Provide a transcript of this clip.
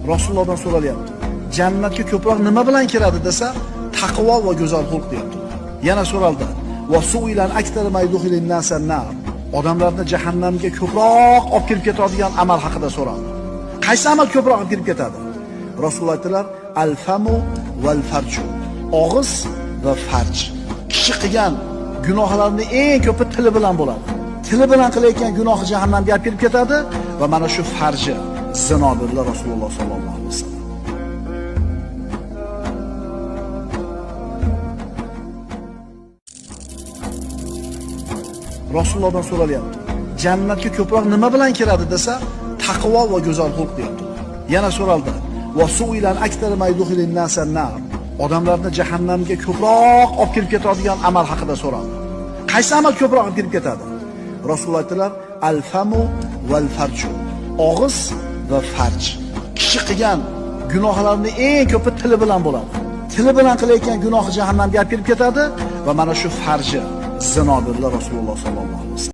Rasulullohdan so'ralyapti. Jannatga ko'proq nima bilan kiradi desa, taqvo va go'zal xulq deyapti. Yana so'raldi. Va su'ilan aktar maydухилин насан нар. Odamlarni jahannamga ko'proq olib kirib ketadigan amal haqida so'raldi. Qaysi amal ko'proq olib kirib ketadi? Rasululloh aytdilar: al-famu val farju. Og'iz va farj. Kishi qilgan gunohlarning eng ko'pi tili bilan bo'ladi. Tili bilan qilayotgan gunohi jahannamga olib kirib ketadi va mana shu farji zino dedilar Rasululloh sollallohu alayhi vasallam. Rasulullohdan so'ralyapti. Jannatga ko'proq nima bilan kiradi desa, taqvo va go'zal xulq deyapti. Yana so'raldi. Va su'ilan aktar maydухилин насан нар. Odamlarni jahannamga ko'proq olib kirib ketadigan amal haqida so'raldi. Qaysi amal ko'proq olib kirib ketadi? Rasululloh aytdilar: al-famu val farju. Og'iz va farj. Kishi qilgan gunohlarning eng ko'pi tili bilan bo'ladi. Tili bilan qilayotgan gunohi jahannamga olib kirib ketadi va mana shu farji zino dedilar Rasululloh sollallohu alayhi vasallam.